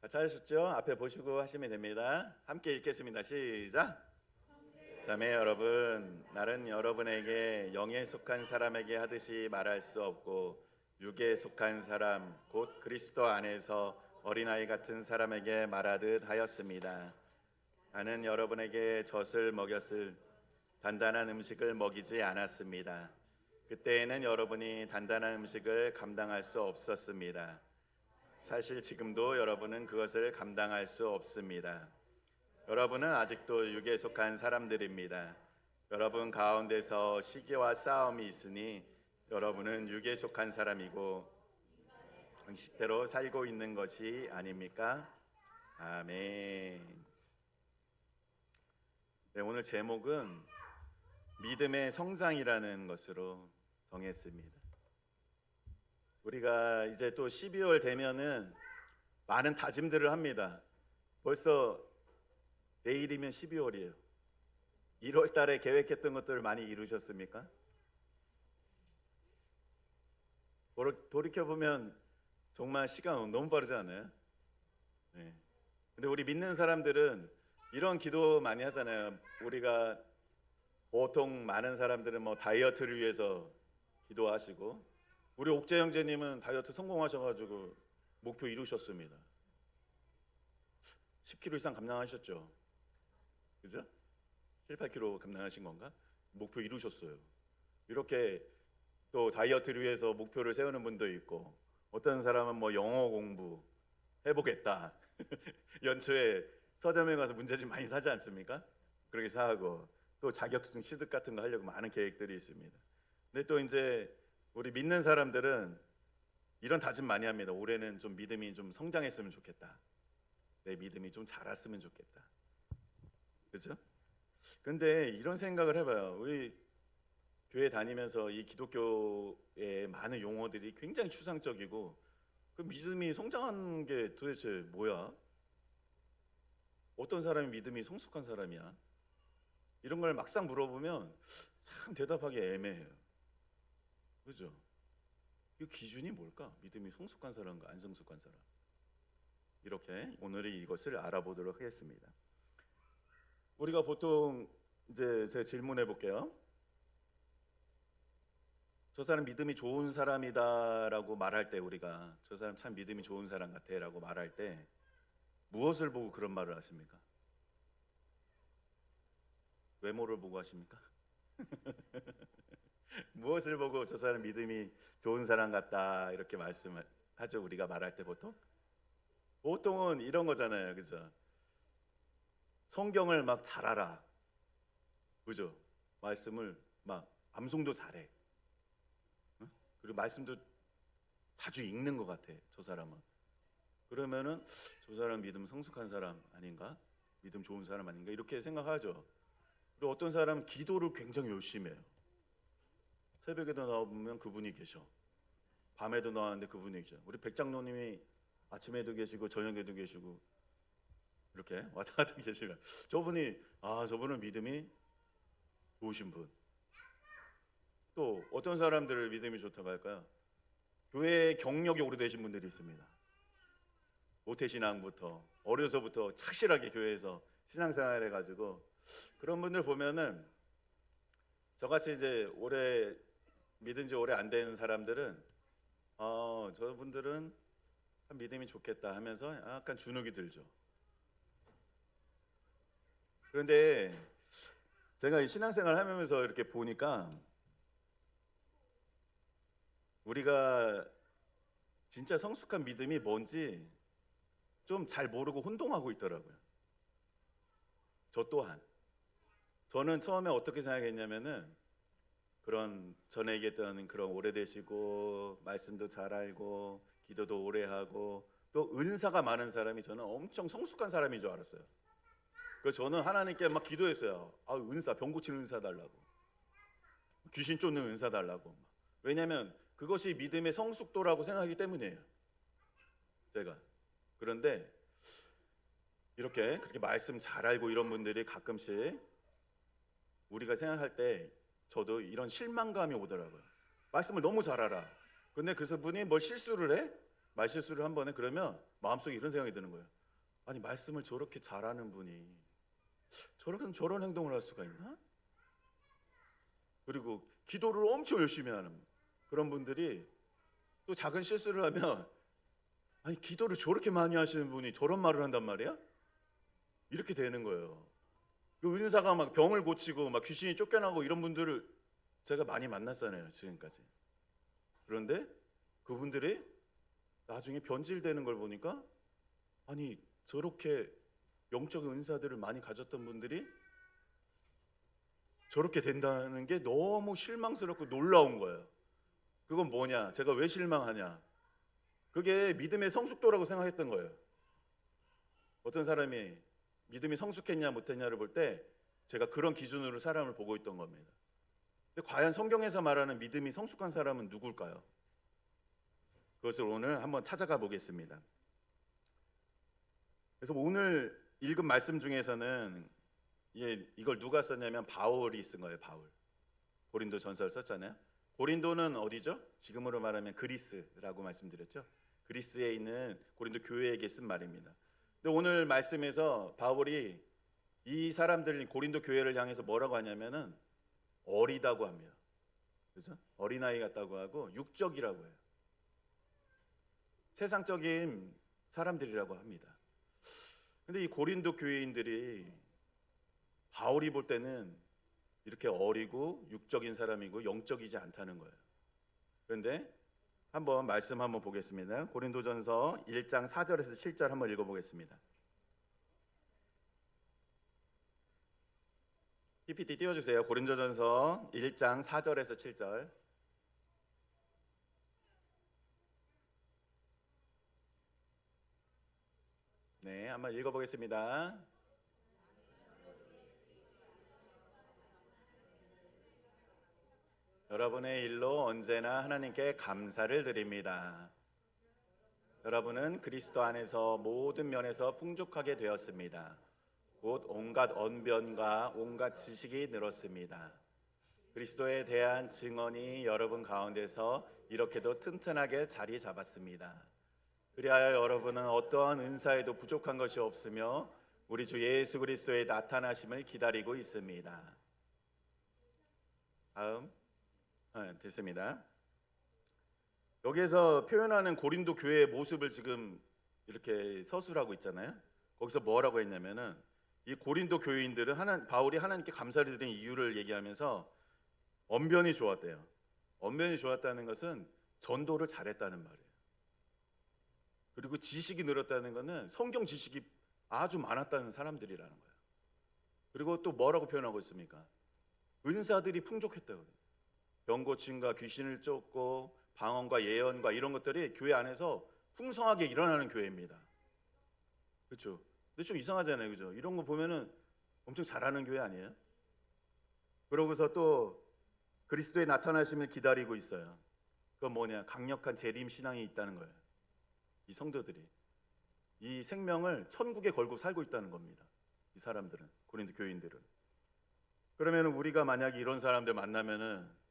다 찾으셨죠? 앞에 보시고 하시면 됩니다. 함께 읽겠습니다. 시작. 자매 여러분, 나는 여러분에게 영에 속한 사람에게 하듯이 말할 수 없고 육에 속한 사람, 곧 그리스도 안에서 어린아이 같은 사람에게 말하듯 하였습니다. 나는 여러분에게 젖을 먹였을 단단한 음식을 먹이지 않았습니다. 그때에는 여러분이 단단한 음식을 감당할 수 없었습니다. 사실 지금도 여러분은 그것을 감당할 수 없습니다. 여러분은 아직도 육에 속한 사람들입니다. 여러분 가운데서 시기와 싸움이 있으니 여러분은 육에 속한 사람이고 형식대로 살고 있는 것이 아닙니까? 아멘. 네, 오늘 제목은 믿음의 성장이라는 것으로 정했습니다. 우리가 이제 또 12월 되면은 많은 다짐들을 합니다. 벌써 내일이면 12월이에요. 1월 달에 계획했던 것들을 많이 이루셨습니까? 돌이켜보면 정말 시간 너무 빠르지 않아요? 네. 근데 우리 믿는 사람들은 이런 기도 많이 하잖아요. 우리가 보통 많은 사람들은 뭐 다이어트를 위해서 기도하시고, 우리 옥재 형제님은 다이어트 성공하셔가지고 목표 이루셨습니다. 10kg 이상 감량하셨죠? 그죠? 7, 8kg 감량하신 건가? 목표 이루셨어요. 이렇게 또 다이어트를 위해서 목표를 세우는 분도 있고, 어떤 사람은 뭐 영어 공부 해보겠다. 연초에 서점에 가서 문제집 많이 사지 않습니까? 그렇게 사고, 또 자격증 취득 같은 거 하려고 많은 계획들이 있습니다. 근데 또 이제 우리 믿는 사람들은 이런 다짐 많이 합니다. 올해는 좀 믿음이 좀 성장했으면 좋겠다. 내 믿음이 좀 자랐으면 좋겠다. 그렇죠? 근데 이런 생각을 해봐요. 우리 교회 다니면서 이 기독교의 많은 용어들이 굉장히 추상적이고, 그 믿음이 성장한 게 도대체 뭐야? 어떤 사람이 믿음이 성숙한 사람이야? 이런 걸 막상 물어보면 참 대답하기 애매해요. 그죠? 이 기준이 뭘까? 믿음이 성숙한 사람과 안 성숙한 사람. 이렇게 오늘은 이것을 알아보도록 하겠습니다. 우리가 보통 이제 제가 질문해 볼게요. 저 사람 믿음이 좋은 사람이다라고 말할 때, 우리가 저 사람 참 믿음이 좋은 사람 같아라고 말할 때 무엇을 보고 그런 말을 하십니까? 외모를 보고 하십니까? 무엇을 보고 저 사람 믿음이 좋은 사람 같다 이렇게 말씀하죠? 우리가 말할 때 보통은 이런 거잖아요. 그죠? 성경을 막 잘 알아. 그죠? 말씀을 막 암송도 잘해. 응? 그리고 말씀도 자주 읽는 것 같아. 저 사람은. 그러면은 저 사람 믿음 성숙한 사람 아닌가? 믿음 좋은 사람 아닌가? 이렇게 생각하죠. 그리고 어떤 사람은 기도를 굉장히 열심히 해요. 새벽에도 나오면 그분이 계셔. 밤에도 나왔는데 그분이 계셔. 우리 백장로님이 아침에도 계시고 저녁에도 계시고 이렇게 왔다 갔다 계시면 저분은 믿음이 좋으신 분. 또 어떤 사람들을 믿음이 좋다고 할까요? 교회 경력이 오래되신 분들이 있습니다. 모태신앙부터 어려서부터 착실하게 교회에서 신앙생활 해가지고, 그런 분들 보면은 저같이 이제 오래 믿은 지 오래 안 된 사람들은 저분들은 참 믿음이 좋겠다 하면서 약간 주눅이 들죠. 그런데 제가 이 신앙생활 하면서 이렇게 보니까 우리가 진짜 성숙한 믿음이 뭔지 좀 잘 모르고 혼동하고 있더라고요. 저 또한. 저는 처음에 어떻게 생각했냐면은, 그런 전에 얘기했던 그런 오래되시고 말씀도 잘 알고 기도도 오래 하고 또 은사가 많은 사람이 저는 엄청 성숙한 사람인 줄 알았어요. 그래서 저는 하나님께 막 기도했어요. 은사, 병 고치는 은사 달라고, 귀신 쫓는 은사 달라고. 왜냐하면 그것이 믿음의 성숙도라고 생각하기 때문이에요, 제가. 그런데 그렇게 말씀 잘 알고 이런 분들이 가끔씩 우리가 생각할 때 저도 이런 실망감이 오더라고요. 말씀을 너무 잘 알아. 근데 그분이 뭘 실수를 해? 말실수를 한 번에 그러면 마음속에 이런 생각이 드는 거예요. 아니 말씀을 저렇게 잘하는 분이 저런 행동을 할 수가 있나? 그리고 기도를 엄청 열심히 하는 그런 분들이 또 작은 실수를 하면 아니 기도를 저렇게 많이 하시는 분이 저런 말을 한단 말이야? 이렇게 되는 거예요. 그 은사가 막 병을 고치고 막 귀신이 쫓겨나고 이런 분들을 제가 많이 만났잖아요 지금까지. 그런데 그분들이 나중에 변질되는 걸 보니까 아니 저렇게 영적 은사들을 많이 가졌던 분들이 저렇게 된다는 게 너무 실망스럽고 놀라운 거예요. 그건 뭐냐? 제가 왜 실망하냐? 그게 믿음의 성숙도라고 생각했던 거예요. 어떤 사람이 믿음이 성숙했냐 못했냐를 볼 때 제가 그런 기준으로 사람을 보고 있던 겁니다. 근데 과연 성경에서 말하는 믿음이 성숙한 사람은 누굴까요? 그것을 오늘 한번 찾아가 보겠습니다. 그래서 오늘 읽은 말씀 중에서는 이걸 누가 썼냐면 바울이 쓴 거예요. 바울. 고린도 전서를 썼잖아요. 고린도는 어디죠? 지금으로 말하면 그리스라고 말씀드렸죠. 그리스에 있는 고린도 교회에게 쓴 말입니다. 근데 오늘 말씀에서 바울이 이 사람들 고린도 교회를 향해서 뭐라고 하냐면은 어리다고 합니다. 그죠? 어린아이 같다고 하고 육적이라고 해요. 세상적인 사람들이라고 합니다. 근데 이 고린도 교회인들이 바울이 볼 때는 이렇게 어리고 육적인 사람이고 영적이지 않다는 거예요. 그런데 한번 말씀 한번 보겠습니다. 고린도전서 1장 4절에서 7절 한번 읽어보겠습니다. PPT 띄워주세요. 고린도전서 1장 4절에서 7절. 네, 한번 읽어보겠습니다. 여러분의 일로 언제나 하나님께 감사를 드립니다. 여러분은 그리스도 안에서 모든 면에서 풍족하게 되었습니다. 곧 온갖 언변과 온갖 지식이 늘었습니다. 그리스도에 대한 증언이 여러분 가운데서 이렇게도 튼튼하게 자리 잡았습니다. 그리하여 여러분은 어떠한 은사에도 부족한 것이 없으며 우리 주 예수 그리스도의 나타나심을 기다리고 있습니다. 다음. 됐습니다. 여기에서 표현하는 고린도 교회의 모습을 지금 이렇게 서술하고 있잖아요. 거기서 뭐라고 했냐면은 이 고린도 교회인들은 바울이 하나님께 감사를 드린 이유를 얘기하면서 언변이 좋았대요. 언변이 좋았다는 것은 전도를 잘했다는 말이에요. 그리고 지식이 늘었다는 것은 성경 지식이 아주 많았다는 사람들이라는 거예요. 그리고 또 뭐라고 표현하고 있습니까? 은사들이 풍족했다고. 병 고침과 귀신을 쫓고 방언과 예언과 이런 것들이 교회 안에서 풍성하게 일어나는 교회입니다. 그렇죠? 근데 좀 이상하잖아요, 그죠? 이런 거 보면은 엄청 잘하는 교회 아니에요? 그러고서 또 그리스도의 나타나심을 기다리고 있어요. 그건 뭐냐? 강력한 재림 신앙이 있다는 거예요. 이 성도들이 이 생명을 천국에 걸고 살고 있다는 겁니다. 이 사람들은, 고린도 교인들은. 그러면 우리가 만약에 이런 사람들 만나면은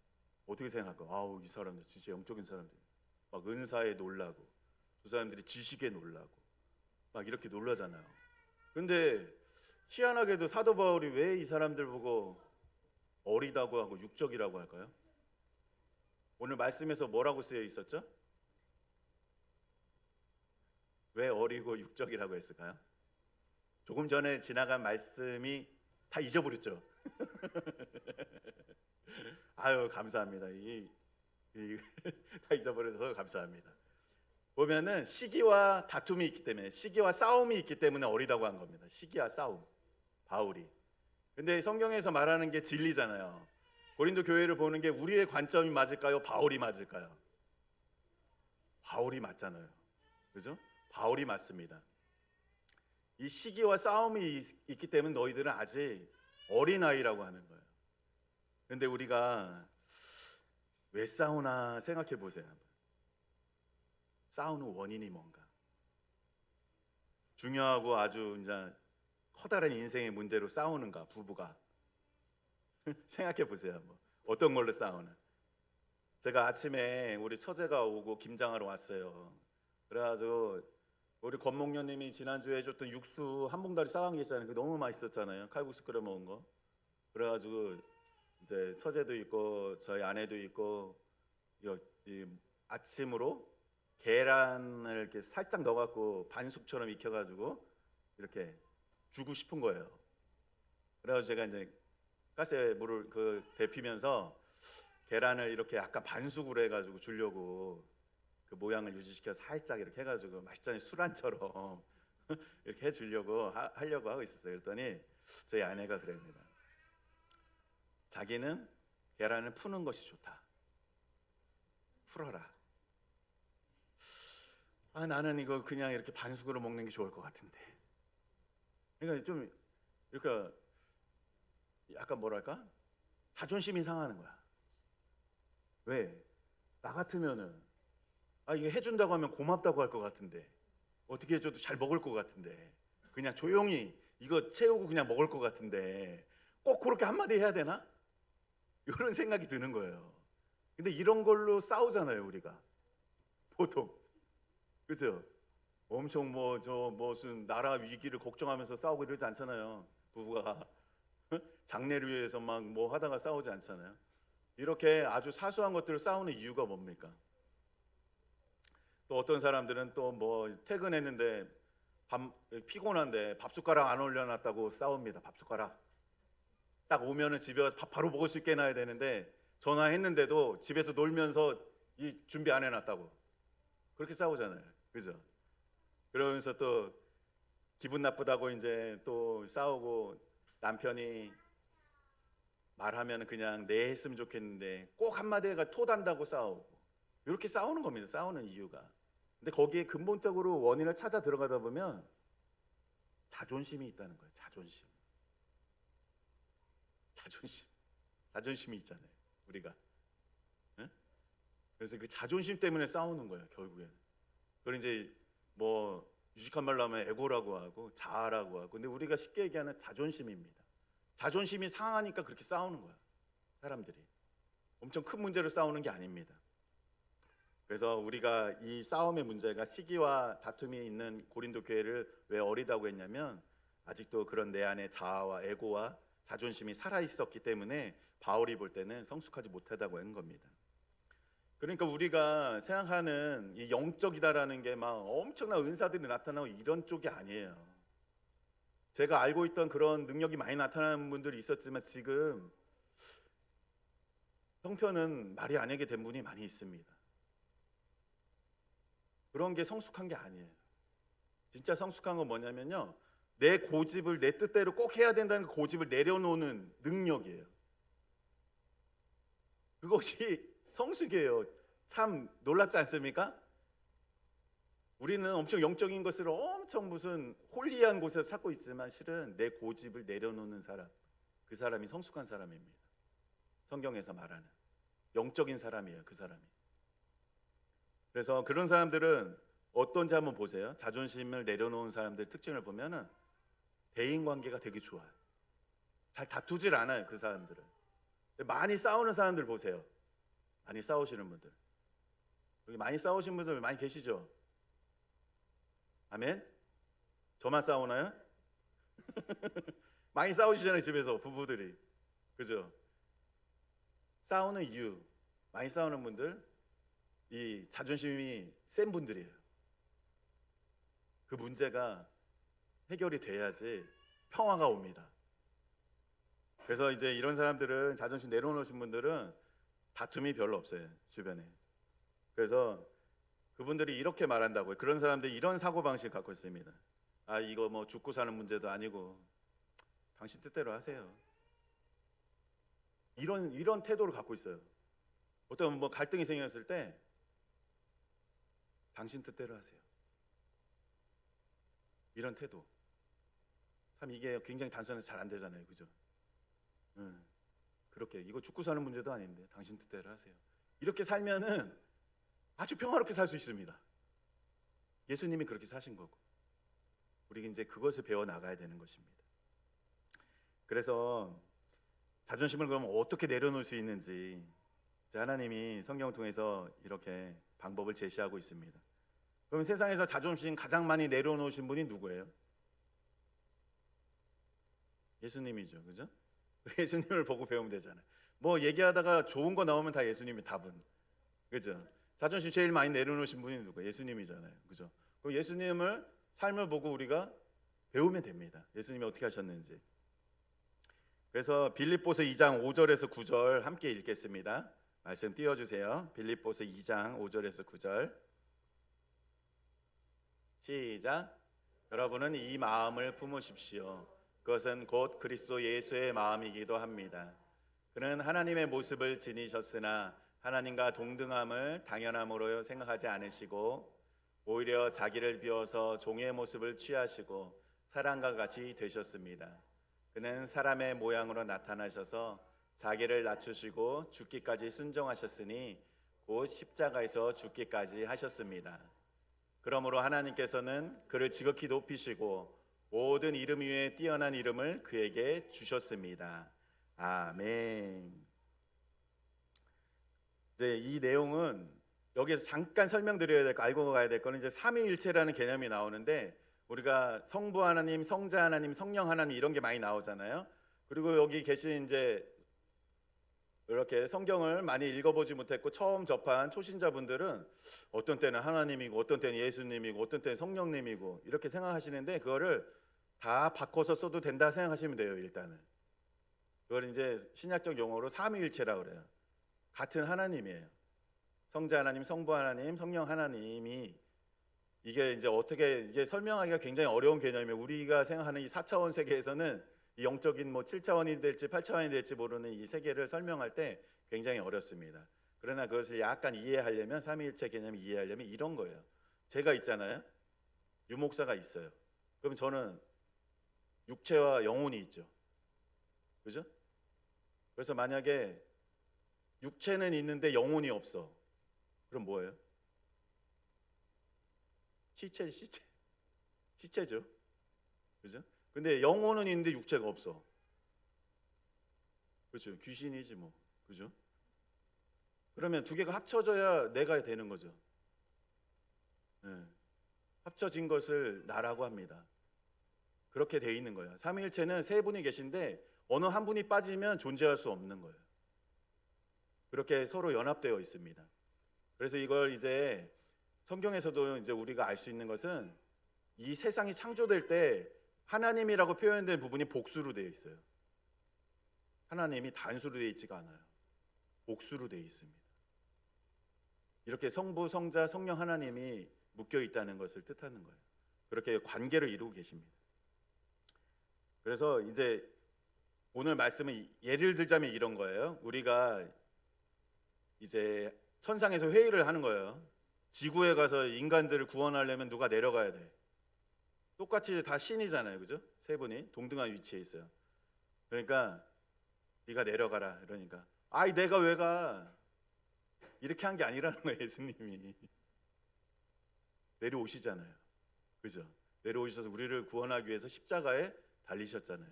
어떻게 생각할까? 아우, 이 사람들 진짜 영적인 사람들. 막 은사에 놀라고, 그 사람들이 지식에 놀라고, 막 이렇게 놀라잖아요. 근데 희한하게도 사도 바울이 왜 이 사람들 보고 어리다고 하고 육적이라고 할까요? 오늘 말씀에서 뭐라고 쓰여 있었죠? 왜 어리고 육적이라고 했을까요? 조금 전에 지나간 말씀이 다 잊어버렸죠. 아유, 감사합니다. 다 잊어버려서 감사합니다. 보면은 시기와 다툼이 있기 때문에, 시기와 싸움이 있기 때문에 어리다고 한 겁니다. 시기와 싸움, 바울이. 근데 성경에서 말하는 게 진리잖아요. 고린도 교회를 보는 게 우리의 관점이 맞을까요? 바울이 맞을까요? 바울이 맞잖아요. 그죠? 바울이 맞습니다. 이 시기와 싸움이 있기 때문에 너희들은 아직 어린아이라고 하는 거예요. 근데 우리가 왜 싸우나 생각해 보세요. 싸우는 원인이 뭔가? 중요하고 아주 이제 커다란 인생의 문제로 싸우는가, 부부가? 생각해 보세요. 어떤 걸로 싸우나? 제가 아침에 우리 처제가 오고 김장하러 왔어요. 그래가지고 우리 권목녀님이 지난주에 해줬던 육수 한 봉다리 싸간 게 있잖아요. 그 너무 맛있었잖아요. 칼국수 끓여 먹은 거. 그래가지고 이제 서재도 있고 저희 아내도 있고 이 아침으로 계란을 이렇게 살짝 넣어갖고 반숙처럼 익혀가지고 이렇게 주고 싶은 거예요. 그래서 제가 이제 가스에 물을 데피면서 계란을 이렇게 약간 반숙으로 해가지고 주려고 그 모양을 유지시켜 살짝 이렇게 해가지고 맛있잖아요. 술안처럼 이렇게 해주려고 하려고 하고 있었어요. 그랬더니 저희 아내가 그럽니다. 자기는 계란을 푸는 것이 좋다. 풀어라. 나는 이거 그냥 이렇게 반숙으로 먹는 게 좋을 것 같은데. 그러니까 좀 그러니까 약간 뭐랄까 자존심이 상하는 거야. 왜? 나 같으면은 이거 해준다고 하면 고맙다고 할 것 같은데 어떻게 해줘도 잘 먹을 것 같은데 그냥 조용히 이거 채우고 그냥 먹을 것 같은데 꼭 그렇게 한마디 해야 되나? 이런 생각이 드는 거예요. 근데 이런 걸로 싸우잖아요 우리가 보통. 그죠? 엄청 무슨 나라 위기를 걱정하면서 싸우고 이러지 않잖아요. 부부가 장래를 위해서 막 뭐 하다가 싸우지 않잖아요. 이렇게 아주 사소한 것들을 싸우는 이유가 뭡니까? 또 어떤 사람들은 또 뭐 퇴근했는데 피곤한데 밥숟가락 안 올려놨다고 싸웁니다. 밥숟가락 딱 오면은 집에 와서 밥 바로 먹을 수 있게 해놔야 되는데 전화했는데도 집에서 놀면서 이 준비 안 해놨다고 그렇게 싸우잖아요. 그죠? 그러면서 또 기분 나쁘다고 이제 또 싸우고 남편이 말하면 그냥 네 했으면 좋겠는데 꼭 한마디 해가 토단다고 싸우고 이렇게 싸우는 겁니다. 싸우는 이유가. 근데 거기에 근본적으로 원인을 찾아 들어가다 보면 자존심이 있다는 거예요. 자존심이 있잖아요. 우리가. 응? 그래서 그 자존심 때문에 싸우는 거예요. 결국에는. 그걸 이제 뭐 유식한 말로 하면 에고라고 하고 자아라고 하고. 근데 우리가 쉽게 얘기하는 자존심입니다. 자존심이 상하니까 그렇게 싸우는 거야. 사람들이. 엄청 큰 문제로 싸우는 게 아닙니다. 그래서 우리가 이 싸움의 문제가 시기와 다툼이 있는 고린도 교회를 왜 어리다고 했냐면 아직도 그런 내 안에 자아와 에고와 자존심이 살아 있었기 때문에 바울이 볼 때는 성숙하지 못하다고 한 겁니다. 그러니까 우리가 생각하는 이 영적이다라는 게 막 엄청난 은사들이 나타나고 이런 쪽이 아니에요. 제가 알고 있던 그런 능력이 많이 나타나는 분들이 있었지만 지금 형편은 말이 아니게 된 분이 많이 있습니다. 그런 게 성숙한 게 아니에요. 진짜 성숙한 건 뭐냐면요, 내 고집을 내 뜻대로 꼭 해야 된다는 그 고집을 내려놓는 능력이에요. 그것이 성숙이에요. 참 놀랍지 않습니까? 우리는 엄청 영적인 것을 엄청 무슨 홀리한 곳에서 찾고 있지만 실은 내 고집을 내려놓는 사람, 그 사람이 성숙한 사람입니다. 성경에서 말하는 영적인 사람이에요. 그 사람이. 그래서 그런 사람들은 어떤지 한번 보세요. 자존심을 내려놓은 사람들 특징을 보면은 대인관계가 되게 좋아요. 잘 다투질 않아요. 그 사람들은. 많이 싸우는 사람들 보세요. 많이 싸우시는 분들. 여기 많이 싸우신 분들 많이 계시죠? 아멘? 저만 싸우나요? 많이 싸우시잖아요. 집에서 부부들이. 그죠? 싸우는 이유, 많이 싸우는 분들, 이 자존심이 센 분들이에요. 그 문제가 해결이 돼야지 평화가 옵니다. 그래서 이제 이런 사람들은, 자존심 내려놓으신 분들은 다툼이 별로 없어요. 주변에. 그래서 그분들이 이렇게 말한다고요. 그런 사람들이 이런 사고방식을 갖고 있습니다. 이거 뭐 죽고 사는 문제도 아니고 당신 뜻대로 하세요. 이런 태도를 갖고 있어요. 어떤 뭐 갈등이 생겼을 때 당신 뜻대로 하세요. 이런 태도. 참 이게 굉장히 단순해서 잘 안 되잖아요. 그죠? 그렇게 이거 죽고 사는 문제도 아닌데 당신 뜻대로 하세요. 이렇게 살면은 아주 평화롭게 살 수 있습니다. 예수님이 그렇게 사신 거고 우리 이제 그것을 배워 나가야 되는 것입니다. 그래서 자존심을 그럼 어떻게 내려놓을 수 있는지 하나님이 성경을 통해서 이렇게 방법을 제시하고 있습니다. 그럼 세상에서 자존심 가장 많이 내려놓으신 분이 누구예요? 예수님이죠. 그죠? 예수님을 보고 배우면 되잖아요. 뭐 얘기하다가 좋은 거 나오면 다 예수님이 답은. 그죠? 자존심 제일 많이 내려놓으신 분이 누구예요? 예수님이잖아요. 그죠? 그럼 예수님을 삶을 보고 우리가 배우면 됩니다. 예수님이 어떻게 하셨는지. 그래서 빌립보서 2장 5절에서 9절 함께 읽겠습니다. 말씀 띄워주세요. 빌립보서 2장 5절에서 9절. 시작. 여러분은 이 마음을 품으십시오. 그것은 곧 그리스도 예수의 마음이기도 합니다. 그는 하나님의 모습을 지니셨으나 하나님과 동등함을 당연함으로 생각하지 않으시고 오히려 자기를 비워서 종의 모습을 취하시고 사람과 같이 되셨습니다. 그는 사람의 모양으로 나타나셔서 자기를 낮추시고 죽기까지 순종하셨으니 곧 십자가에서 죽기까지 하셨습니다. 그러므로 하나님께서는 그를 지극히 높이시고 모든 이름 위에 뛰어난 이름을 그에게 주셨습니다. 아멘. 이제 이 내용은 여기서 잠깐 설명드려야 될 거, 알고 가야 될 거는 이제 삼위일체라는 개념이 나오는데 우리가 성부 하나님, 성자 하나님, 성령 하나님 이런 게 많이 나오잖아요. 그리고 여기 계신 이제 이렇게 성경을 많이 읽어보지 못했고 처음 접한 초신자분들은 어떤 때는 하나님이고 어떤 때는 예수님이고 어떤 때는 성령님이고 이렇게 생각하시는데 그거를 다 바꿔서 써도 된다 생각하시면 돼요. 일단은 그걸 이제 신약적 용어로 삼위일체라고 그래요. 같은 하나님이에요. 성자 하나님, 성부 하나님, 성령 하나님이 이게 이제 어떻게 이게 설명하기가 굉장히 어려운 개념이에요. 우리가 생각하는 이 4차원 세계에서는 이 영적인 뭐 7차원이 될지 8차원이 될지 모르는 이 세계를 설명할 때 굉장히 어렵습니다. 그러나 그것을 약간 이해하려면 삼위일체 개념을 이해하려면 이런 거예요. 제가 있잖아요. 유목사가 있어요. 그럼 저는 육체와 영혼이 있죠. 그죠? 그래서 만약에 육체는 있는데 영혼이 없어. 그럼 뭐예요? 시체죠. 그죠? 근데 영혼은 있는데 육체가 없어. 그렇죠. 귀신이지 뭐. 그죠? 그러면 두 개가 합쳐져야 내가 되는 거죠. 네. 합쳐진 것을 나라고 합니다. 그렇게 돼 있는 거예요. 삼위일체는 세 분이 계신데 어느 한 분이 빠지면 존재할 수 없는 거예요. 그렇게 서로 연합되어 있습니다. 그래서 이걸 이제 성경에서도 이제 우리가 알 수 있는 것은 이 세상이 창조될 때 하나님이라고 표현된 부분이 복수로 되어 있어요. 하나님이 단수로 되어 있지가 않아요. 복수로 되어 있습니다. 이렇게 성부, 성자, 성령 하나님이 묶여 있다는 것을 뜻하는 거예요. 그렇게 관계를 이루고 계십니다. 그래서 이제 오늘 말씀은 예를 들자면 이런 거예요. 우리가 이제 천상에서 회의를 하는 거예요. 지구에 가서 인간들을 구원하려면 누가 내려가야 돼. 똑같이 다 신이잖아요. 그죠? 세 분이 동등한 위치에 있어요. 그러니까 네가 내려가라. 이러니까 아이 내가 왜 가? 이렇게 한 게 아니라는 거예요. 예수님이 내려오시잖아요. 그죠? 내려오셔서 우리를 구원하기 위해서 십자가에 달리셨잖아요.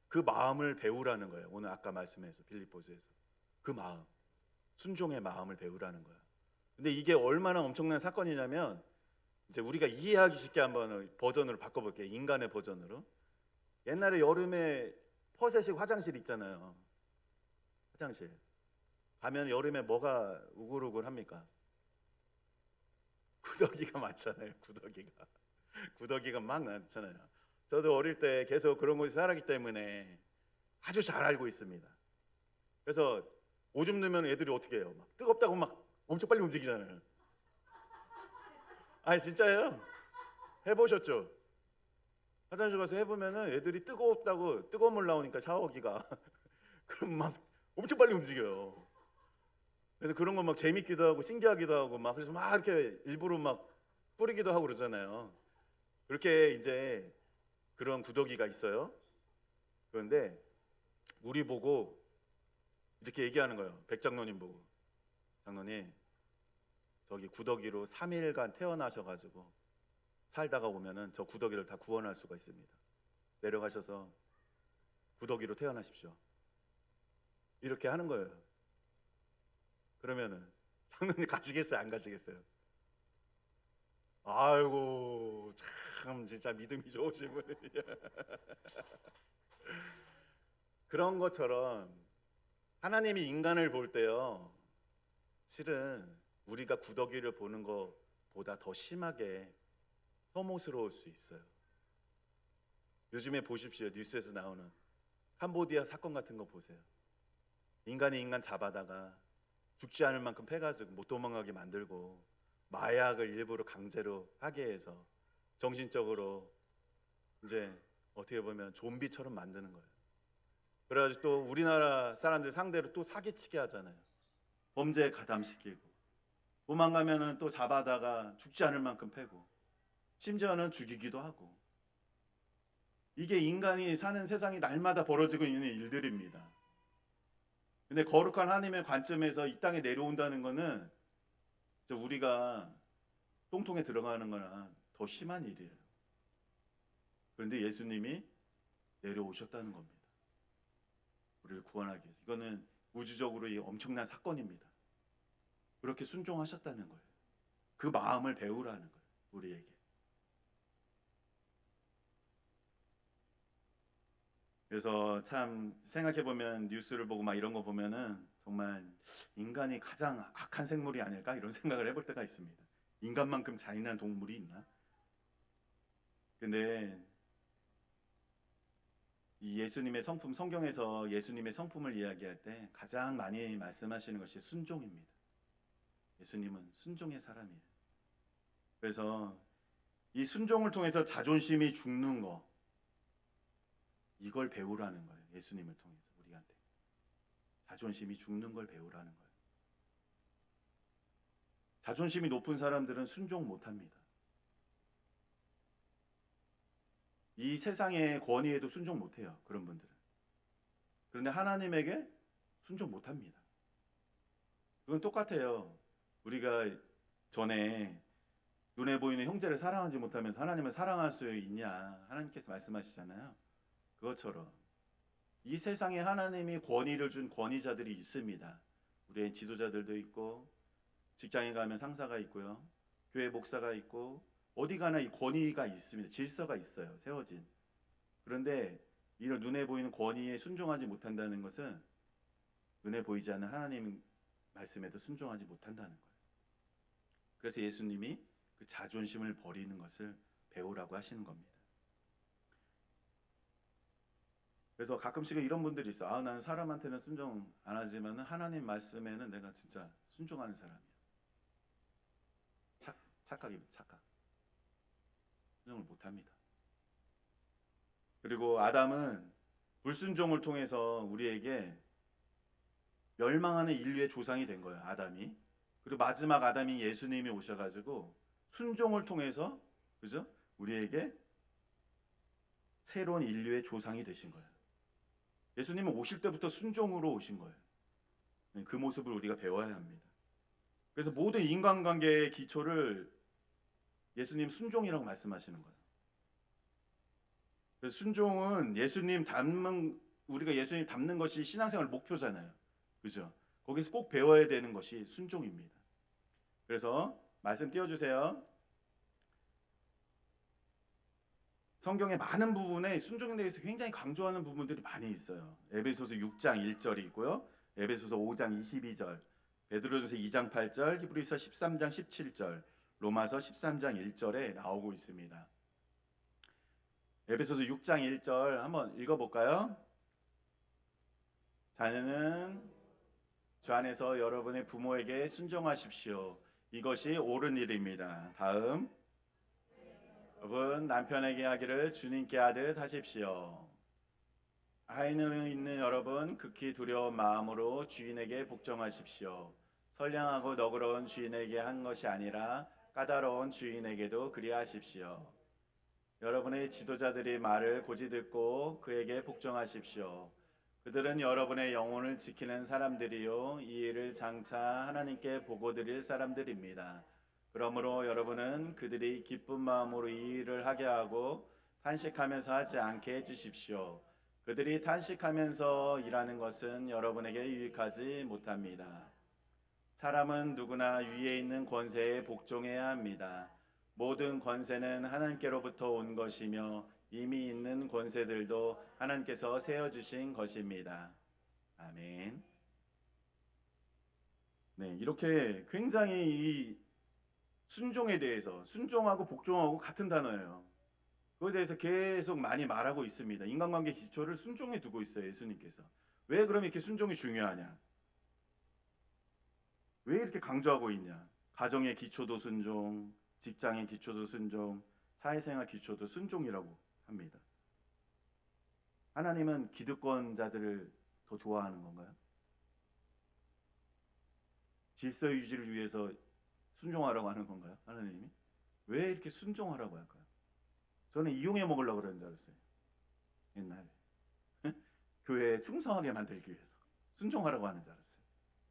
그 마음을 배우라는 거예요. 오늘 아까 말씀해서 빌립보서에서 그 마음, 순종의 마음을 배우라는 거예요. 근데 이게 얼마나 엄청난 사건이냐면 이제 우리가 이해하기 쉽게 한번 버전으로 바꿔볼게요. 인간의 버전으로. 옛날에 여름에 퍼셋식 화장실 있잖아요. 화장실 가면 여름에 뭐가 우글우글합니까? 구더기가 많잖아요. 구더기가 막 나잖아요. 저도 어릴 때 계속 그런 곳에 살았기 때문에 아주 잘 알고 있습니다. 그래서 오줌 넣으면 애들이 어떻게 해요? 막 뜨겁다고 막 엄청 빨리 움직이잖아요. 아니 진짜예요. 해보셨죠? 화장실 가서 해보면은 애들이 뜨겁다고 뜨거운 물 나오니까 샤워기가 그럼 막 엄청 빨리 움직여요. 그래서 그런 거 막 재밌기도 하고 신기하기도 하고 막 그래서 막 이렇게 일부러 막 뿌리기도 하고 그러잖아요. 그렇게 이제 그런 구더기가 있어요. 그런데 우리 보고 이렇게 얘기하는 거예요. 백장로님 보고 장로님 저기 구더기로 3일간 태어나셔가지고 살다가 오면은 저 구더기를 다 구원할 수가 있습니다. 내려가셔서 구더기로 태어나십시오. 이렇게 하는 거예요. 그러면은 장로님 가시겠어요? 안 가시겠어요? 아이고 참 진짜 믿음이 좋으신 분이야. 그런 것처럼 하나님이 인간을 볼 때요, 실은 우리가 구더기를 보는 것보다 더 심하게 혐오스러울 수 있어요. 요즘에 보십시오. 뉴스에서 나오는 캄보디아 사건 같은 거 보세요. 인간이 인간 잡아다가 죽지 않을 만큼 패가지고 못 도망가게 만들고 마약을 일부러 강제로 하게 해서 정신적으로 이제 어떻게 보면 좀비처럼 만드는 거예요. 그래가지고 또 우리나라 사람들 상대로 또 사기치게 하잖아요. 범죄에 가담시키고 도망가면은 또 잡아다가 죽지 않을 만큼 패고 심지어는 죽이기도 하고. 이게 인간이 사는 세상이 날마다 벌어지고 있는 일들입니다. 근데 거룩한 하나님의 관점에서 이 땅에 내려온다는 거는 우리가 똥통에 들어가는 거나 더 심한 일이에요. 그런데 예수님이 내려오셨다는 겁니다. 우리를 구원하기 위해서. 이거는 우주적으로 이 엄청난 사건입니다. 그렇게 순종하셨다는 거예요. 그 마음을 배우라는 거예요. 우리에게. 그래서 참 생각해보면 뉴스를 보고 막 이런 거 보면은 정말 인간이 가장 악한 생물이 아닐까 이런 생각을 해볼 때가 있습니다. 인간만큼 잔인한 동물이 있나? 근데 이 예수님의 성품, 성경에서 예수님의 성품을 이야기할 때 가장 많이 말씀하시는 것이 순종입니다. 예수님은 순종의 사람이에요. 그래서 이 순종을 통해서 자존심이 죽는 거, 이걸 배우라는 거예요. 예수님을 통해서 우리한테 자존심이 죽는 걸 배우라는 거예요. 자존심이 높은 사람들은 순종 못합니다. 이 세상의 권위에도 순종 못해요. 그런 분들은. 그런데 하나님에게 순종 못합니다. 그건 똑같아요. 우리가 전에 눈에 보이는 형제를 사랑하지 못하면서 하나님을 사랑할 수 있냐, 하나님께서 말씀하시잖아요. 그것처럼 이 세상에 하나님이 권위를 준 권위자들이 있습니다. 우리의 지도자들도 있고, 직장에 가면 상사가 있고요, 교회 목사가 있고, 어디 가나 이 권위가 있습니다. 질서가 있어요. 세워진. 그런데 이런 눈에 보이는 권위에 순종하지 못한다는 것은 눈에 보이지 않는 하나님 말씀에도 순종하지 못한다는 거예요. 그래서 예수님이 그 자존심을 버리는 것을 배우라고 하시는 겁니다. 그래서 가끔씩은 이런 분들이 있어. 나는 사람한테는 순종 안 하지만 하나님 말씀에는 내가 진짜 순종하는 사람이야. 착각입니다. 착각. 순종을 못합니다. 그리고 아담은 불순종을 통해서 우리에게 멸망하는 인류의 조상이 된 거예요. 아담이. 그리고 마지막 아담이 예수님이 오셔가지고 순종을 통해서, 그죠? 우리에게 새로운 인류의 조상이 되신 거예요. 예수님은 오실 때부터 순종으로 오신 거예요. 그 모습을 우리가 배워야 합니다. 그래서 모든 인간관계의 기초를 예수님 순종이라고 말씀하시는 거예요. 그래서 순종은 우리가 예수님 닮는 것이 신앙생활 목표잖아요. 그죠? 거기서 꼭 배워야 되는 것이 순종입니다. 그래서 말씀 띄워주세요. 성경의 많은 부분에 순종에 대해서 굉장히 강조하는 부분들이 많이 있어요. 에베소서 6장 1절이 있고요, 에베소서 5장 22절, 베드로전서 2장 8절, 히브리서 13장 17절, 로마서 13장 1절에 나오고 있습니다. 에베소서 6장 1절 한번 읽어볼까요? 자녀는 주 안에서 여러분의 부모에게 순종하십시오. 이것이 옳은 일입니다. 다음, 여러분 남편에게 하기를 주님께 하듯 하십시오. 아이는 있는 여러분 극히 두려운 마음으로 주인에게 복종하십시오. 선량하고 너그러운 주인에게 한 것이 아니라 까다로운 주인에게도 그리하십시오. 여러분의 지도자들이 말을 고지 듣고 그에게 복종하십시오. 그들은 여러분의 영혼을 지키는 사람들이요, 이 일을 장차 하나님께 보고드릴 사람들입니다. 그러므로 여러분은 그들이 기쁜 마음으로 이 일을 하게 하고 탄식하면서 하지 않게 해주십시오. 그들이 탄식하면서 일하는 것은 여러분에게 유익하지 못합니다. 사람은 누구나 위에 있는 권세에 복종해야 합니다. 모든 권세는 하나님께로부터 온 것이며 이미 있는 권세들도 하나님께서 세워주신 것입니다. 아멘. 네, 이렇게 굉장히 이 순종에 대해서, 순종하고 복종하고 같은 단어예요. 그것에 대해서 계속 많이 말하고 있습니다. 인간관계 기초를 순종에 두고 있어요, 예수님께서. 왜 그럼 이렇게 순종이 중요하냐? 왜 이렇게 강조하고 있냐? 가정의 기초도 순종, 직장의 기초도 순종, 사회생활 기초도 순종이라고 합니다. 하나님은 기득권자들을 더 좋아하는 건가요? 질서 유지를 위해서 순종하라고 하는 건가요? 하나님이? 왜 이렇게 순종하라고 할까요? 저는 이용해 먹으려고 그러는 줄 알았어요. 옛날에. 교회에 충성하게 만들기 위해서 순종하라고 하는 줄 알았어요.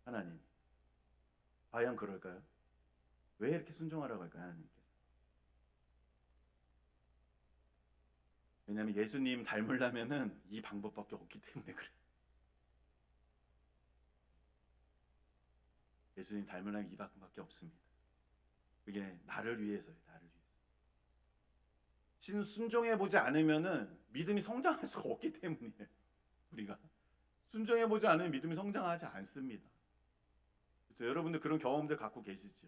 하나님. 과연 그럴까요? 왜 이렇게 순종하라고 할까요? 하나님께서. 왜냐하면 예수님 닮으려면은 이 방법밖에 없기 때문에 그래요. 예수님 닮으려면 이 방법밖에 없습니다. 그게 나를 위해서예요. 나를 위해서. 순종해보지 않으면은 믿음이 성장할 수가 없기 때문이에요. 우리가 순종해보지 않으면 믿음이 성장하지 않습니다. 그렇죠? 여러분들 그런 경험들 갖고 계시죠?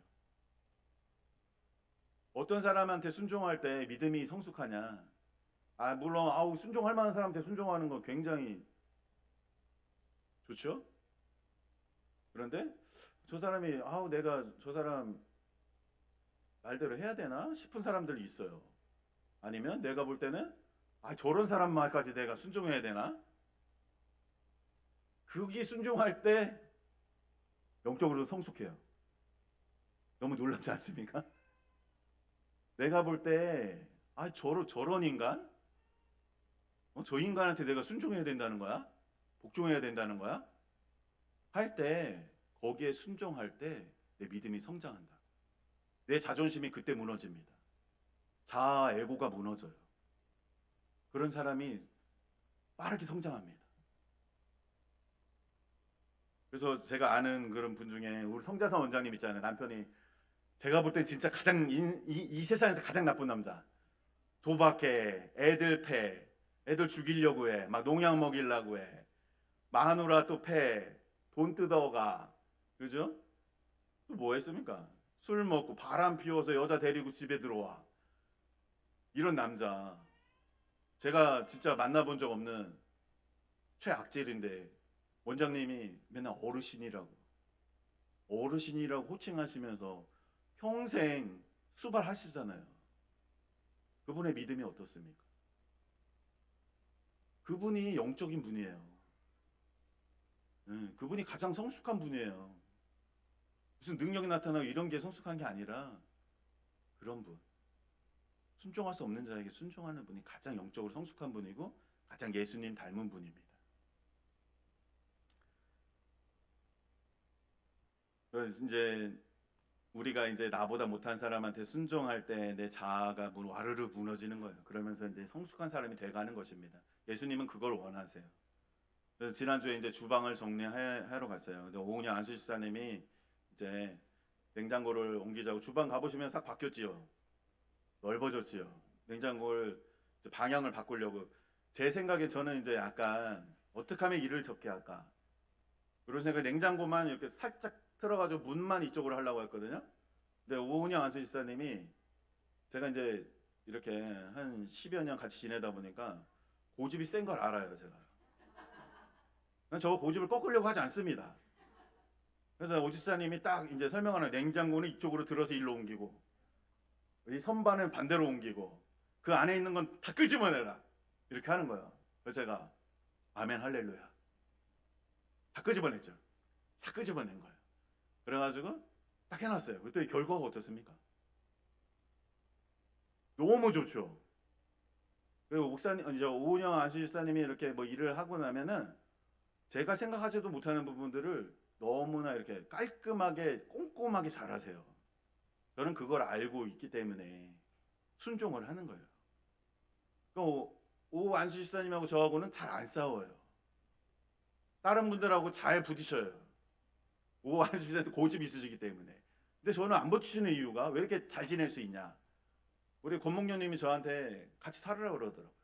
어떤 사람한테 순종할 때 믿음이 성숙하냐? 물론 순종할 만한 사람한테 순종하는 건 굉장히 좋죠? 그런데 저 사람이 내가 저 사람 말대로 해야 되나 싶은 사람들이 있어요. 아니면 내가 볼 때는 저런 사람 말까지 내가 순종해야 되나? 그게 순종할 때 영적으로 성숙해요. 너무 놀랍지 않습니까? 내가 볼 때 저런 인간? 저 인간한테 내가 순종해야 된다는 거야? 복종해야 된다는 거야? 할 때 거기에 순종할 때 내 믿음이 성장한다. 내 자존심이 그때 무너집니다. 자아, 에고가 무너져요. 그런 사람이 빠르게 성장합니다. 그래서 제가 아는 그런 분 중에 우리 성자산 원장님 있잖아요. 남편이 제가 볼 때 진짜 가장 이 세상에서 가장 나쁜 남자. 도박해, 애들 패, 애들 죽이려고 해, 막 농약 먹이려고 해, 마누라 또 패, 돈 뜯어가, 그죠? 또 뭐 했습니까? 술 먹고 바람 피워서 여자 데리고 집에 들어와. 이런 남자 제가 진짜 만나본 적 없는 최악질인데 원장님이 맨날 어르신이라고 호칭하시면서 평생 수발하시잖아요. 그분의 믿음이 어떻습니까? 그분이 영적인 분이에요. 그분이 가장 성숙한 분이에요. 무슨 능력이 나타나고 이런 게 성숙한 게 아니라 그런 분. 순종할 수 없는 자에게 순종하는 분이 가장 영적으로 성숙한 분이고 가장 예수님 닮은 분입니다. 그래서 이제 우리가 이제 나보다 못한 사람한테 순종할 때 내 자아가 와르르 무너지는 거예요. 그러면서 이제 성숙한 사람이 돼가는 것입니다. 예수님은 그걸 원하세요. 그래서 지난주에 이제 주방을 정리하러 갔어요. 근데 오은영 안수집사님이 이제 냉장고를 옮기자고 주방 가보시면 싹 바뀌었지요. 넓어졌지요. 냉장고를 방향을 바꾸려고. 제 생각에 저는 이제 약간 어떻게 하면 일을 적게 할까 그런 생각에 냉장고만 이렇게 살짝 틀어가지고 문만 이쪽으로 하려고 했거든요. 근데 오은영 안수집사님이 제가 이제 이렇게 한 10여 년 같이 지내다 보니까 고집이 센 걸 알아요. 제가 저 고집을 꺾으려고 하지 않습니다. 그래서 오 집사님이 딱 이제 설명하는 냉장고는 이쪽으로 들어서 일로 옮기고 이 선반은 반대로 옮기고 그 안에 있는 건 다 끄집어내라 이렇게 하는 거예요. 그래서 제가 아멘 할렐루야 다 끄집어냈죠. 다 끄집어낸 거예요. 그래가지고 딱 해놨어요. 그랬더니 결과가 어떻습니까? 너무 좋죠. 그리고 목사님, 이제 오은영 안수집사님이 이렇게 뭐 일을 하고 나면은 제가 생각하지도 못하는 부분들을 너무나 이렇게 깔끔하게 꼼꼼하게 잘하세요. 저는 그걸 알고 있기 때문에 순종을 하는 거예요. 오 안수집사님하고 저하고는 잘 안 싸워요. 다른 분들하고 잘 부딪혀요. 오 안수집사님 고집이 있으시기 때문에. 근데 저는 안 부딪히는 이유가 왜 이렇게 잘 지낼 수 있냐? 우리 권목녀님이 저한테 같이 살으라고 그러더라고요.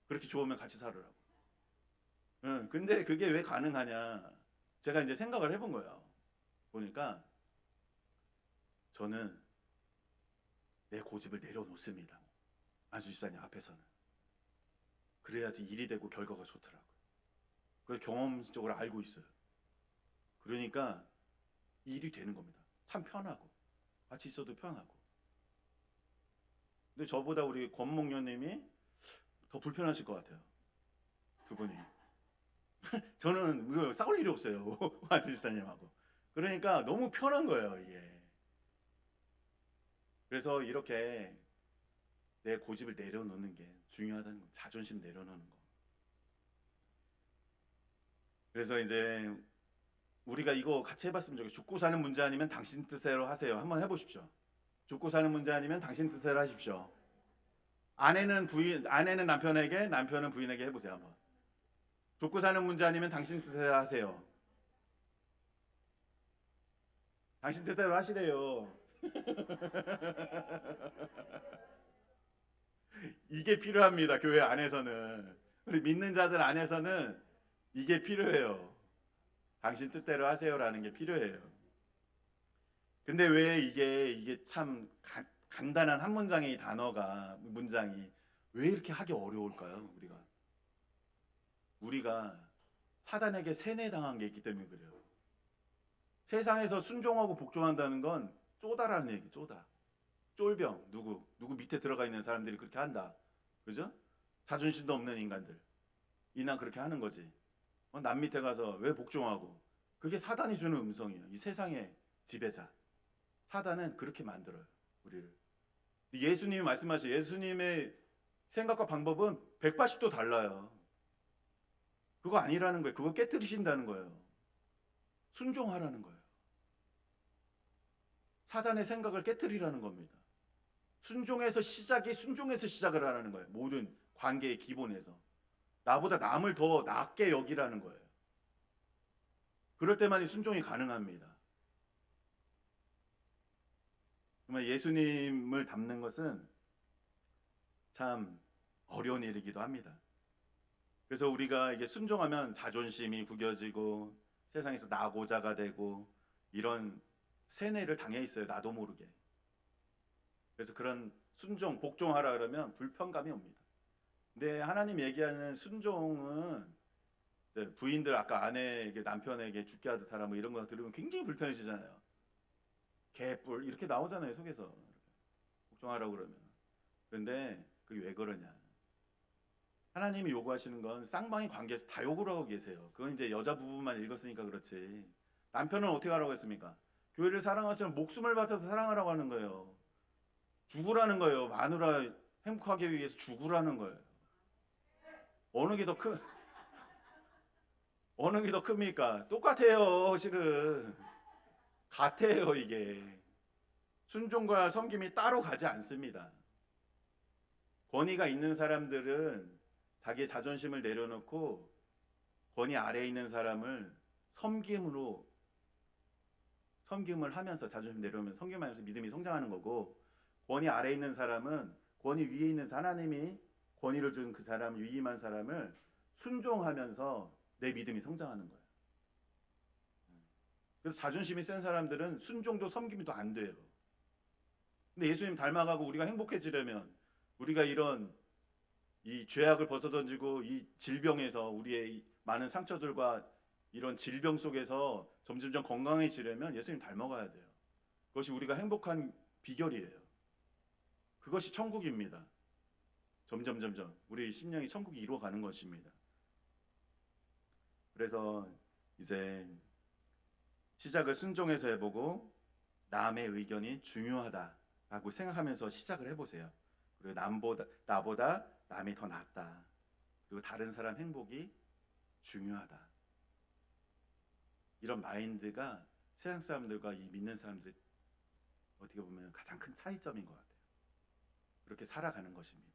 그렇게 좋으면 같이 살으라고. 응, 근데 그게 왜 가능하냐? 제가 이제 생각을 해본 거예요. 보니까 저는 내 고집을 내려놓습니다. 안수 집사님 앞에서는. 그래야지 일이 되고 결과가 좋더라고요. 그걸 경험적으로 알고 있어요. 그러니까 일이 되는 겁니다. 참 편하고 같이 있어도 편하고. 근데 저보다 우리 권목녀님이 더 불편하실 것 같아요. 두 분이. 저는 싸울 일이 없어요. 안수 집사님하고. 그러니까 너무 편한 거예요, 이게. 그래서 이렇게 내 고집을 내려놓는 게 중요하다는 거, 자존심 내려놓는 거. 그래서 이제 우리가 이거 같이 해봤으면 좋겠어요. 죽고 사는 문제 아니면 당신 뜻대로 하세요. 한번 해보십시오. 죽고 사는 문제 아니면 당신 뜻대로 하십시오. 아내는 남편에게, 남편은 부인에게 해보세요. 한번. 죽고 사는 문제 아니면 당신 뜻대로 하세요. 당신 뜻대로 하시래요. 이게 필요합니다. 교회 안에서는. 우리 믿는 자들 안에서는 이게 필요해요. 당신 뜻대로 하세요라는 게 필요해요. 근데 왜 이게 참 간단한 한 문장의 문장이 왜 이렇게 하기 어려울까요? 우리가 사단에게 세뇌당한 게 있기 때문에 그래요. 세상에서 순종하고 복종한다는 건 쪼다라는 얘기, 쪼다. 쫄병, 누구 밑에 들어가 있는 사람들이 그렇게 한다. 그죠? 자존심도 없는 인간들. 이나 그렇게 하는 거지. 남 밑에 가서 왜 복종하고. 그게 사단이 주는 음성이에요. 이 세상의 지배자. 사단은 그렇게 만들어요. 우리를. 예수님이 말씀하신 예수님의 생각과 방법은 180도 달라요. 그거 아니라는 거예요. 그거 깨뜨리신다는 거예요. 순종하라는 거예요. 사단의 생각을 깨뜨리라는 겁니다. 순종해서 시작을 하라는 거예요. 모든 관계의 기본에서. 나보다 남을 더 낮게 여기라는 거예요. 그럴 때만이 순종이 가능합니다. 정말 예수님을 닮는 것은 참 어려운 일이기도 합니다. 그래서 우리가 이게 순종하면 자존심이 구겨지고 세상에서 나고자가 되고 이런 세뇌를 당해 있어요. 나도 모르게. 그래서 그런 순종, 복종하라 그러면 불편감이 옵니다. 근데 하나님 얘기하는 순종은 부인들 아까 아내에게 남편에게 죽게 하듯 하라 뭐 이런 거 들으면 굉장히 불편해지잖아요. 개뿔 이렇게 나오잖아요. 속에서. 복종하라고 그러면. 근데 그게 왜 그러냐. 하나님이 요구하시는 건 쌍방의 관계에서 다 요구를 하고 계세요. 그건 이제 여자 부부만 읽었으니까 그렇지. 남편은 어떻게 하라고 했습니까? 교회를 사랑하시면 목숨을 바쳐서 사랑하라고 하는 거예요. 죽으라는 거예요. 마누라 행복하게 위해서 죽으라는 거예요. 어느 게 더 큽니까? 똑같아요, 실은. 같아요, 이게. 순종과 섬김이 따로 가지 않습니다. 권위가 있는 사람들은 자기의 자존심을 내려놓고 권위 아래에 있는 사람을 섬김을 하면서 자존심 내려오면 섬김하면서 믿음이 성장하는 거고, 권위 아래에 있는 사람은 권위 위에 있는 하나님이 권위를 준 그 사람, 위임한 사람을 순종하면서 내 믿음이 성장하는 거예요. 그래서 자존심이 센 사람들은 순종도 섬김도 안 돼요. 근데 예수님 닮아가고 우리가 행복해지려면 우리가 이 죄악을 벗어던지고 이 질병에서 우리의 이 많은 상처들과 이런 질병 속에서 점점점 건강해지려면 예수님 닮아가야 돼요. 그것이 우리가 행복한 비결이에요. 그것이 천국입니다. 점점 우리 심령이 천국이 이루어가는 것입니다. 그래서 이제 시작을 순종해서 해보고 남의 의견이 중요하다라고 생각하면서 시작을 해보세요. 그리고 나보다 남이 더 낫다. 그리고 다른 사람 행복이 중요하다. 이런 마인드가 세상 사람들과 이 믿는 사람들의 어떻게 보면 가장 큰 차이점인 것 같아요. 그렇게 살아가는 것입니다.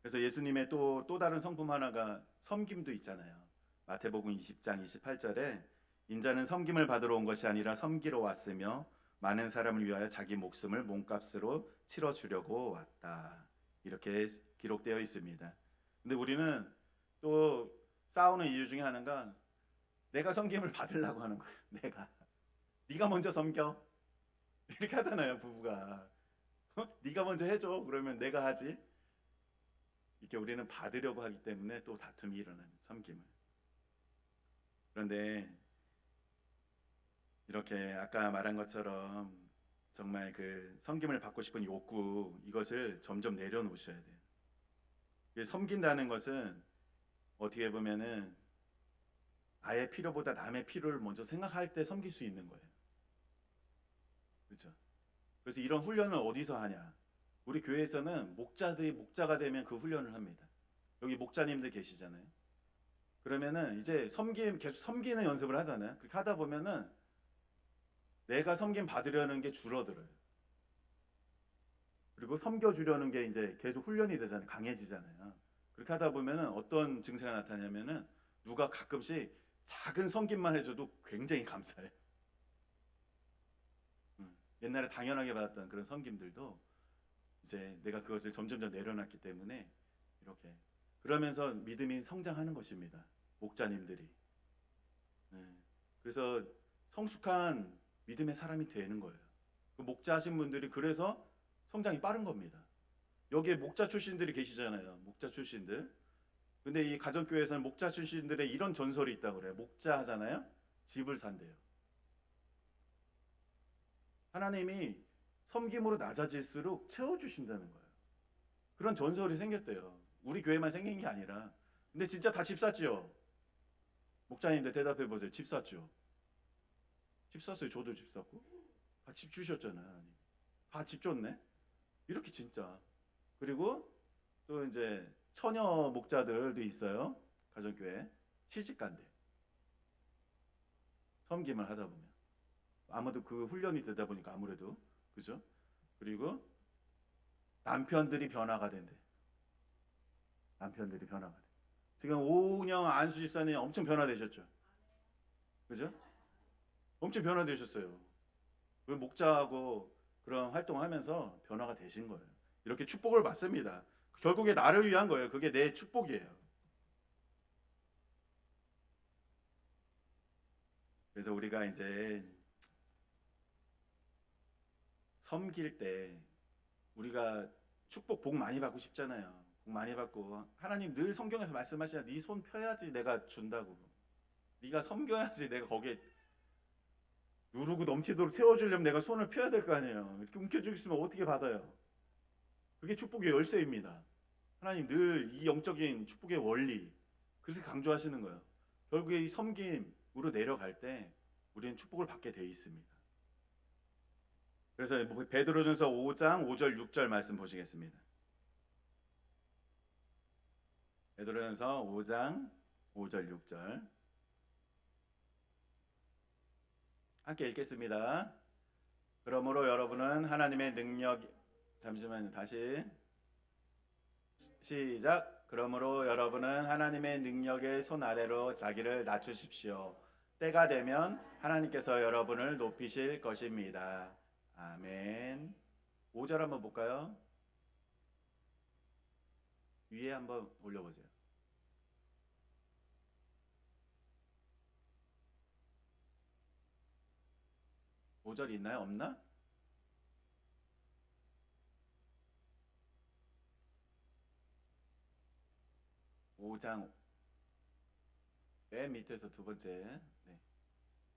그래서 예수님의 또 다른 성품 하나가 섬김도 있잖아요. 마태복음 20장 28절에 인자는 섬김을 받으러 온 것이 아니라 섬기러 왔으며 많은 사람을 위하여 자기 목숨을 몸값으로 치러주려고 왔다. 이렇게 기록되어 있습니다. 근데 우리는 또 싸우는 이유 중에 하나가 내가 섬김을 받으려고 하는 거예요. 네가 먼저 섬겨 이렇게 하잖아요, 부부가. 네가 먼저 해줘. 그러면 내가 하지. 이렇게 우리는 받으려고 하기 때문에 또 다툼이 일어나는 섬김을. 그런데 이렇게 아까 말한 것처럼 정말 그 섬김을 받고 싶은 욕구, 이것을 점점 내려놓으셔야 돼요. 섬긴다는 것은 어떻게 보면은 나의 필요보다 남의 필요를 먼저 생각할 때 섬길 수 있는 거예요. 그렇죠? 그래서 이런 훈련을 어디서 하냐? 우리 교회에서는 목자가 되면 그 훈련을 합니다. 여기 목자님들 계시잖아요. 그러면은 이제 계속 섬기는 연습을 하잖아요. 그렇게 하다 보면은 내가 섬김 받으려는 게 줄어들어요. 그리고 섬겨주려는 게 이제 계속 훈련이 되잖아요. 강해지잖아요. 그렇게 하다 보면은 어떤 증세가 나타나냐면은 누가 가끔씩 작은 섬김만 해줘도 굉장히 감사해요. 옛날에 당연하게 받았던 그런 섬김들도 이제 내가 그것을 점점점 내려놨기 때문에 이렇게 그러면서 믿음이 성장하는 것입니다. 목자님들이. 그래서 성숙한 믿음의 사람이 되는 거예요. 그 목자 하신 분들이 그래서 성장이 빠른 겁니다. 여기에 목자 출신들이 계시잖아요. 목자 출신들. 근데 이 가정교회에서는 목자 출신들의 이런 전설이 있다고 그래요. 목자 하잖아요. 집을 산대요. 하나님이 섬김으로 낮아질수록 채워주신다는 거예요. 그런 전설이 생겼대요. 우리 교회만 생긴 게 아니라. 근데 진짜 다 집 샀죠? 목자님들 대답해 보세요. 집 샀죠? 집 샀어요. 저도 집 샀고. 다 집 주셨잖아요. 하나님. 다 집 줬네. 이렇게 진짜. 그리고 또 이제 처녀 목자들도 있어요. 가정교회. 시집간대. 섬김을 하다 보면. 아무도 그 훈련이 되다 보니까 아무래도. 그죠? 그리고 남편들이 변화가 된대. 남편들이 변화가 돼. 지금 오은영 안수 집사님 엄청 변화되셨죠? 그죠? 엄청 변화되셨어요. 그 목자하고 그런 활동하면서 변화가 되신 거예요. 이렇게 축복을 받습니다. 결국에 나를 위한 거예요. 그게 내 축복이에요. 그래서 우리가 이제 섬길 때 우리가 축복 복 많이 받고 싶잖아요. 복 많이 받고 하나님 늘 성경에서 말씀하시잖아요. 네 손 펴야지 내가 준다고. 네가 섬겨야지 내가 거기에 누르고 넘치도록 채워주려면 내가 손을 펴야 될 거 아니에요. 이렇게 움켜쥐고 있으면 어떻게 받아요? 그게 축복의 열쇠입니다. 하나님 늘 이 영적인 축복의 원리 그래서 강조하시는 거예요. 결국에 이 섬김으로 내려갈 때 우리는 축복을 받게 돼 있습니다. 그래서 베드로전서 5장 5절 6절 말씀 보시겠습니다. 베드로전서 5장 5절 6절 함께 읽겠습니다. 그러므로 여러분은 하나님의 능력 잠시만요. 다시 시작. 그러므로 여러분은 하나님의 능력의 손 아래로 자기를 낮추십시오. 때가 되면 하나님께서 여러분을 높이실 것입니다. 아멘. 5절 한번 볼까요? 위에 한번 올려보세요. 오 절 있나요? 없나? 오 장 맨 밑에서 두 번째.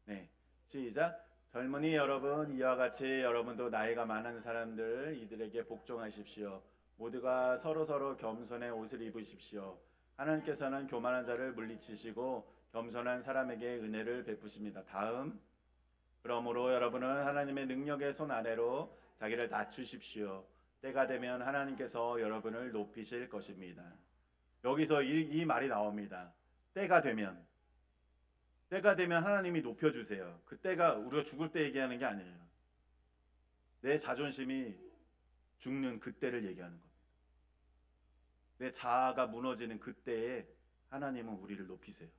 네. 시작. 젊은이 여러분, 이와 같이 여러분도 나이가 많은 사람들 이들에게 복종하십시오. 모두가 서로 겸손의 옷을 입으십시오. 하나님께서는 교만한 자를 물리치시고 겸손한 사람에게 은혜를 베푸십니다. 다음. 그러므로 여러분은 하나님의 능력의 손 아래로 자기를 낮추십시오. 때가 되면 하나님께서 여러분을 높이실 것입니다. 여기서 이 말이 나옵니다. 때가 되면 하나님이 높여주세요. 그때가 우리가 죽을 때 얘기하는 게 아니에요. 내 자존심이 죽는 그때를 얘기하는 겁니다. 내 자아가 무너지는 그때에 하나님은 우리를 높이세요.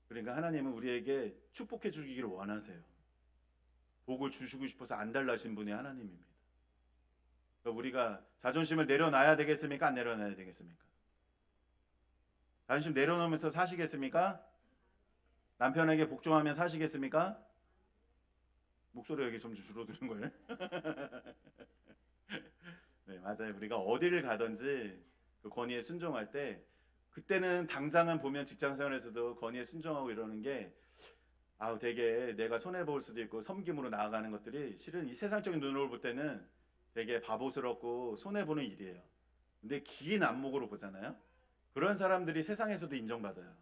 그러니까 하나님은 우리에게 축복해 주기를 원하세요. 복을 주시고 싶어서 안달나신 분이 하나님입니다. 그러니까 우리가 자존심을 내려놔야 되겠습니까? 안 내려놔야 되겠습니까? 자존심 내려놓으면서 사시겠습니까? 남편에게 복종하면 사시겠습니까? 목소리 여기 좀 줄어드는 거예요? 네, 맞아요. 우리가 어디를 가든지 그 권위에 순종할 때, 그때는 당장은 보면 직장 생활에서도 권위에 순종하고 이러는 게 되게 내가 손해 볼 수도 있고 섬김으로 나아가는 것들이 실은 이 세상적인 눈으로 볼 때는 되게 바보스럽고 손해 보는 일이에요. 근데 긴 안목으로 보잖아요. 그런 사람들이 세상에서도 인정받아요.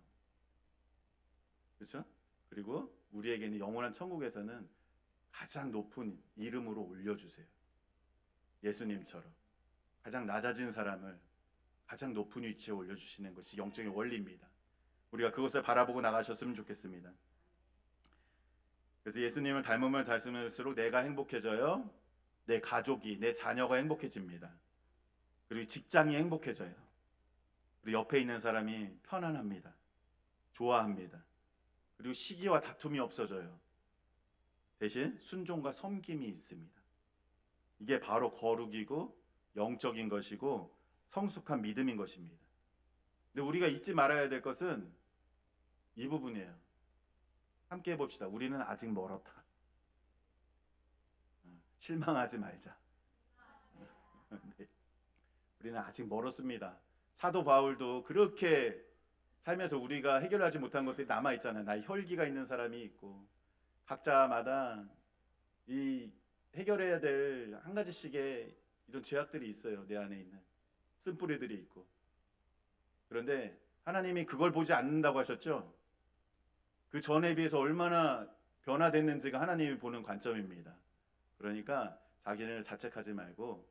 그렇죠? 그리고 우리에게는 영원한 천국에서는 가장 높은 이름으로 올려주세요. 예수님처럼 가장 낮아진 사람을 가장 높은 위치에 올려주시는 것이 영적인 원리입니다. 우리가 그것을 바라보고 나가셨으면 좋겠습니다. 그래서 예수님을 닮으면 닮을수록 내가 행복해져요. 내 가족이, 내 자녀가 행복해집니다. 그리고 직장이 행복해져요. 그리고 옆에 있는 사람이 편안합니다. 좋아합니다. 그리고 시기와 다툼이 없어져요. 대신 순종과 섬김이 있습니다. 이게 바로 거룩이고 영적인 것이고 성숙한 믿음인 것입니다. 근데 우리가 잊지 말아야 될 것은 이 부분이에요. 함께 해봅시다. 우리는 아직 멀었다. 실망하지 말자. 네. 우리는 아직 멀었습니다. 사도 바울도 그렇게 살면서 우리가 해결하지 못한 것들이 남아있잖아요. 나의 혈기가 있는 사람이 있고, 각자마다 이 해결해야 될 한 가지씩의 이런 죄악들이 있어요. 내 안에 있는 쓴뿌리들이 있고. 그런데 하나님이 그걸 보지 않는다고 하셨죠. 그 전에 비해서 얼마나 변화됐는지가 하나님이 보는 관점입니다. 그러니까 자기를 자책하지 말고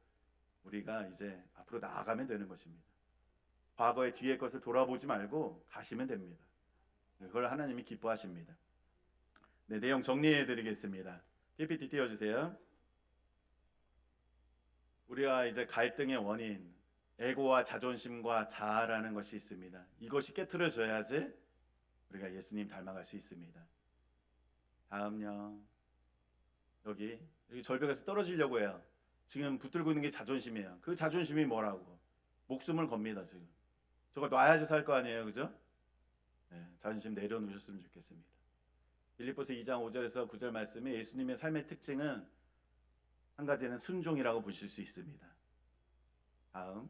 우리가 이제 앞으로 나아가면 되는 것입니다. 과거의 뒤의 것을 돌아보지 말고 가시면 됩니다. 그걸 하나님이 기뻐하십니다. 네, 내용 정리해 드리겠습니다. PPT 띄워주세요. 우리가 이제 갈등의 원인, 에고와 자존심과 자아라는 것이 있습니다. 이것이 깨트려져야지 우리가 예수님 닮아갈 수 있습니다. 다음요. 여기 절벽에서 떨어지려고 해요. 지금 붙들고 있는 게 자존심이에요. 그 자존심이 뭐라고? 목숨을 겁니다. 지금 저걸 놔야지 살 거 아니에요, 그죠? 네, 자존심 내려놓으셨으면 좋겠습니다. 빌립보서 2장 5절에서 9절 말씀에 예수님의 삶의 특징은 한 가지는 순종이라고 보실 수 있습니다. 다음,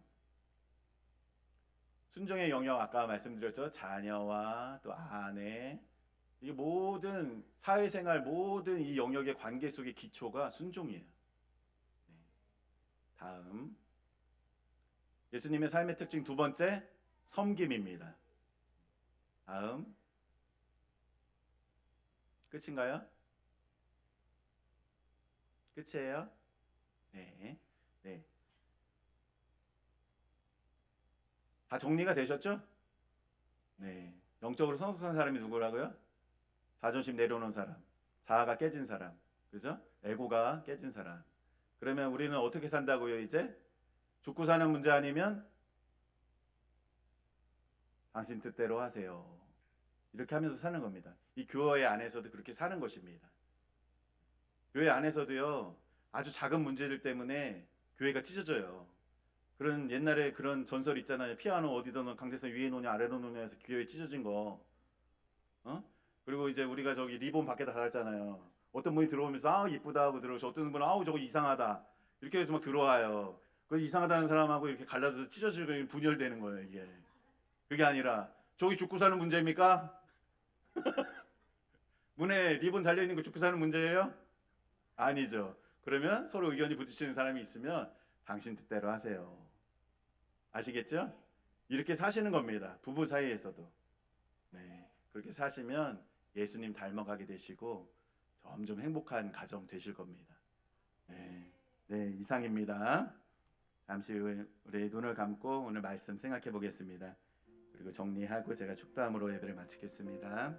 순종의 영역 아까 말씀드렸죠. 자녀와 또 아내, 이 모든 사회생활 모든 이 영역의 관계 속의 기초가 순종이에요. 네. 다음, 예수님의 삶의 특징 두 번째, 섬김입니다. 다음, 끝인가요? 끝이에요? 네, 네. 다 정리가 되셨죠? 네. 영적으로 성숙한 사람이 누구라고요? 자존심 내려놓은 사람, 자아가 깨진 사람, 그죠? 에고가 깨진 사람. 그러면 우리는 어떻게 산다고요? 이제 죽고 사는 문제 아니면 당신 뜻대로 하세요. 이렇게 하면서 사는 겁니다. 이 교회 안에서도 그렇게 사는 것입니다. 교회 안에서도요, 아주 작은 문제들 때문에 교회가 찢어져요. 그런 옛날에 그런 전설 있잖아요. 피아노 어디다 놓은 강대선 위에 놓냐 아래로 놓냐 해서 교회 찢어진 거. 그리고 이제 우리가 저기 리본 밖에다 달았잖아요. 어떤 분이 들어오면서 이쁘다 하고 들어오죠. 어떤 분은 저거 이상하다 이렇게 해서 막 들어와요. 그 이상하다는 사람하고 이렇게 갈라져서 찢어지고 분열되는 거예요. 이게 그게 아니라 저기 죽고 사는 문제입니까? 문에 리본 달려 있는 거 죽고 사는 문제예요? 아니죠. 그러면 서로 의견이 부딪히는 사람이 있으면 당신 뜻대로 하세요. 아시겠죠? 이렇게 사시는 겁니다. 부부 사이에서도. 네, 그렇게 사시면 예수님 닮아가게 되시고 점점 행복한 가정 되실 겁니다. 네, 네, 이상입니다. 잠시 우리 눈을 감고 오늘 말씀 생각해 보겠습니다. 그리고 정리하고 제가 축도함으로 예배를 마치겠습니다.